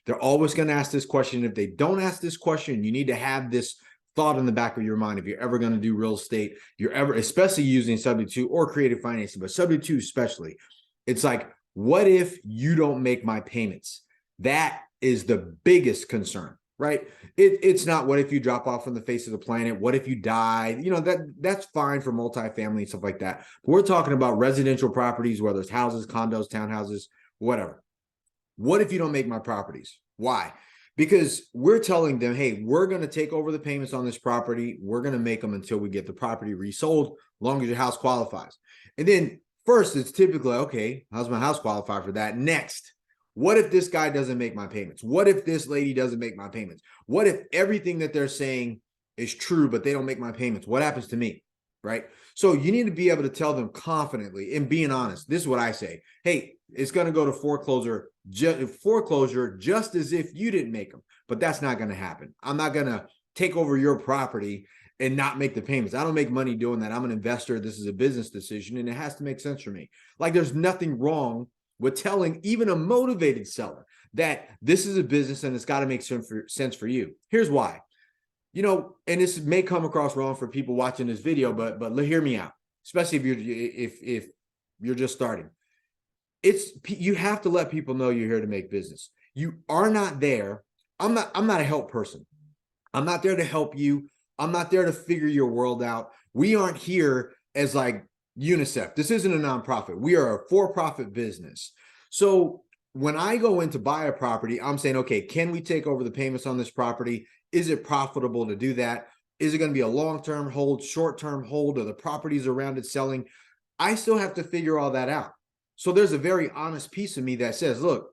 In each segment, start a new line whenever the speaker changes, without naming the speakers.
They're always going to ask this question. If they don't ask this question, you need to have this thought in the back of your mind. If you're ever going to do real estate, especially using subject to or creative financing, but subject to especially, it's like, what if you don't make my payments? That is the biggest concern, right? It's not what if you drop off from the face of the planet? What if you die? That's fine for multifamily and stuff like that. But we're talking about residential properties, whether it's houses, condos, townhouses, whatever. What if you don't make my properties? Why? Because we're telling them, hey, we're going to take over the payments on this property. We're going to make them until we get the property resold, long as your house qualifies. And then first, it's typically, okay, how's my house qualify for that? Next, what if this guy doesn't make my payments? What if this lady doesn't make my payments? What if everything that they're saying is true, but they don't make my payments? What happens to me? Right? So you need to be able to tell them confidently and being honest. This is what I say. Hey, it's going to go to foreclosure just as if you didn't make them. But that's not going to happen. I'm not going to take over your property and not make the payments. I don't make money doing that. I'm an investor. This is a business decision, and it has to make sense for me. Like, there's nothing wrong with telling even a motivated seller that this is a business and it's got to make sense for you. Here's why. And this may come across wrong for people watching this video, but hear me out, especially if you're just starting. You have to let people know you're here to make business. You are not there. I'm not a help person. I'm not there to help you. I'm not there to figure your world out. We aren't here as like UNICEF. This isn't a nonprofit. We are a for-profit business. So when I go in to buy a property, I'm saying, okay, can we take over the payments on this property? Is it profitable to do that? Is it going to be a long-term hold, short-term hold? Are the properties around it selling? I still have to figure all that out. So there's a very honest piece of me that says, look,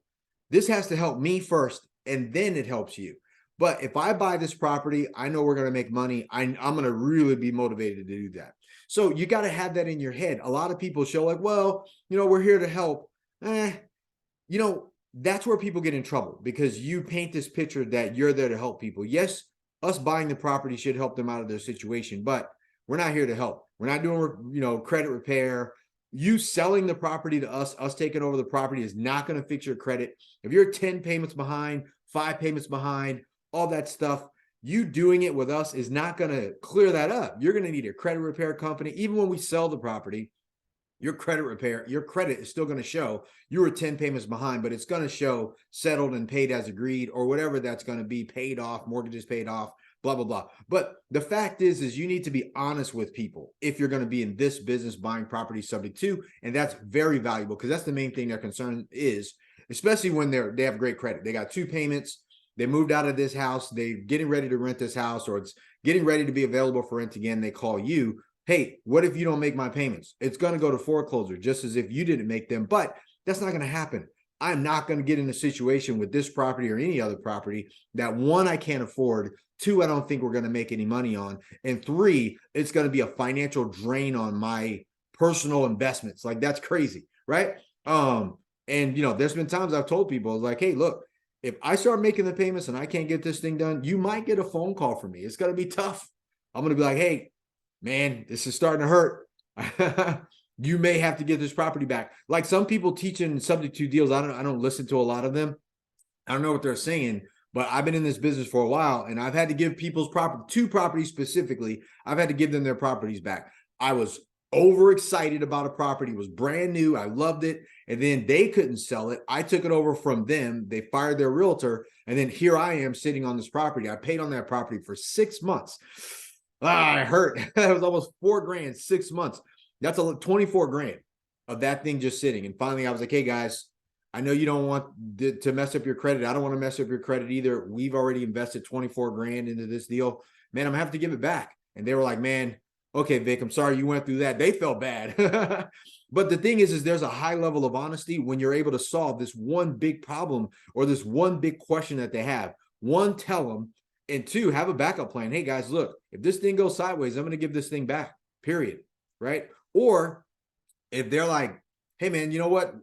this has to help me first, and then it helps you. But if I buy this property, I know we're going to make money. I'm going to really be motivated to do that. So you got to have that in your head. A lot of people show like, well, we're here to help. That's where people get in trouble, because you paint this picture that you're there to help people. Yes, us buying the property should help them out of their situation, but we're not here to help. We're not doing, credit repair. You selling the property to us taking over the property is not going to fix your credit. If you're 10 payments behind, 5 payments behind, all that stuff, you doing it with us is not going to clear that up. You're going to need a credit repair company. Even when we sell the property, your credit is still going to show you were 10 payments behind, but it's going to show settled and paid as agreed, or whatever that's going to be, paid off, mortgages paid off, blah, blah, blah. But the fact is you need to be honest with people if you're going to be in this business buying property subject to, and that's very valuable, because that's the main thing their concern is, especially when they have great credit. They got 2 payments. They moved out of this house. They're getting ready to rent this house, or it's getting ready to be available for rent again. They call you. Hey, what if you don't make my payments? It's going to go to foreclosure just as if you didn't make them, but that's not going to happen. I'm not going to get in a situation with this property or any other property that, 1, I can't afford, 2, I don't think we're going to make any money on, and 3, it's going to be a financial drain on my personal investments. Like, that's crazy, right? And there's been times I've told people, like, hey, look, if I start making the payments and I can't get this thing done, you might get a phone call from me. It's going to be tough. I'm going to be like, hey, man, this is starting to hurt. You may have to get this property back. Like, some people teaching subject to deals, I don't listen to a lot of them. I don't know what they're saying, but I've been in this business for a while, and I've had to give people's property, 2 properties specifically, I've had to give them their properties back. I was overexcited about a property. It was brand new. I loved it. And then they couldn't sell it. I took it over from them. They fired their realtor. And then here I am sitting on this property. I paid on that property for 6 months. I hurt. That was almost $4,000, 6 months. That's 24 grand of that thing just sitting. And finally, I was like, hey, guys, I know you don't want to mess up your credit. I don't want to mess up your credit either. We've already invested 24 grand into this deal. Man, I'm going to have to give it back. And they were like, man, okay, Vic, I'm sorry you went through that. They felt bad. But the thing is there's a high level of honesty when you're able to solve this one big problem or this one big question that they have. 1, tell them. And 2, have a backup plan. Hey, guys, look, if this thing goes sideways, I'm going to give this thing back, period. Right? Or if they're like, hey, man, you know what?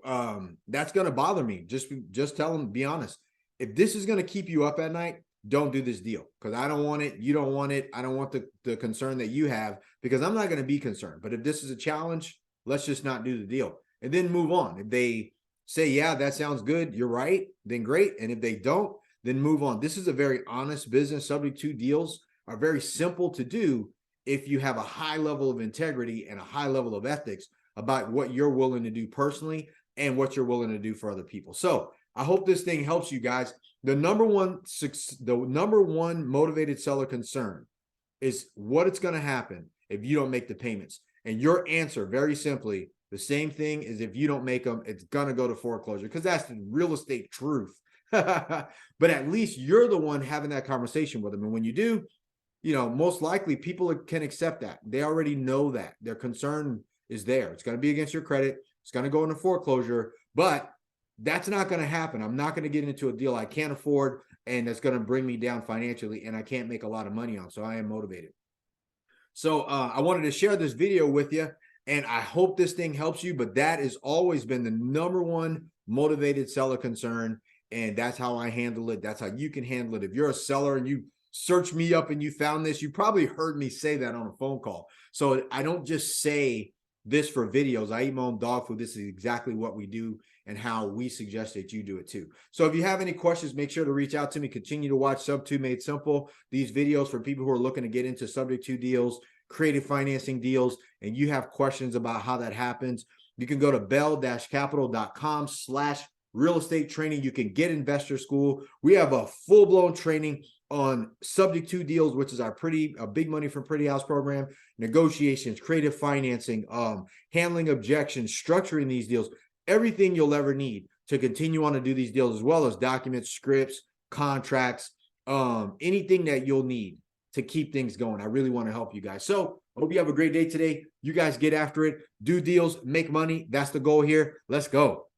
That's going to bother me. Just tell them, be honest. If this is going to keep you up at night, don't do this deal, because I don't want it. You don't want it. I don't want the concern that you have, because I'm not going to be concerned. But if this is a challenge, let's just not do the deal and then move on. If they say, yeah, that sounds good, you're right, then great. And if they don't, then move on. This is a very honest business. Subject to deals are very simple to do if you have a high level of integrity and a high level of ethics about what you're willing to do personally and what you're willing to do for other people. So I hope this thing helps you guys. The number one motivated seller concern is what it's going to happen if you don't make the payments. And your answer, very simply, the same thing is if you don't make them, it's going to go to foreclosure, because that's the real estate truth. But at least you're the one having that conversation with them. And when you do, most likely people can accept that. They already know that. Their concern is there. It's going to be against your credit. It's going to go into foreclosure, but that's not going to happen. I'm not going to get into a deal I can't afford and that's going to bring me down financially and I can't make a lot of money on. So I am motivated. So I wanted to share this video with you, and I hope this thing helps you, but that has always been the number one motivated seller concern, and that's how I handle it. That's how you can handle it. If you're a seller and you search me up and you found this, you probably heard me say that on a phone call. So I don't just say this for videos. I eat my own dog food. This is exactly what we do and how we suggest that you do it too. So if you have any questions, make sure to reach out to me. Continue to watch Subto Made Simple. These videos for people who are looking to get into subject to deals, creative financing deals, and you have questions about how that happens, you can go to bell-capital.com/real estate training. You can get investor school. We have a full-blown training on subject to deals, which is our big money from Pretty House program, negotiations, creative financing, handling objections, structuring these deals, everything you'll ever need to continue on to do these deals, as well as documents, scripts, contracts, anything that you'll need to keep things going. I really want to help you guys. So I hope you have a great day today. You guys get after it, do deals, make money. That's the goal here. Let's go.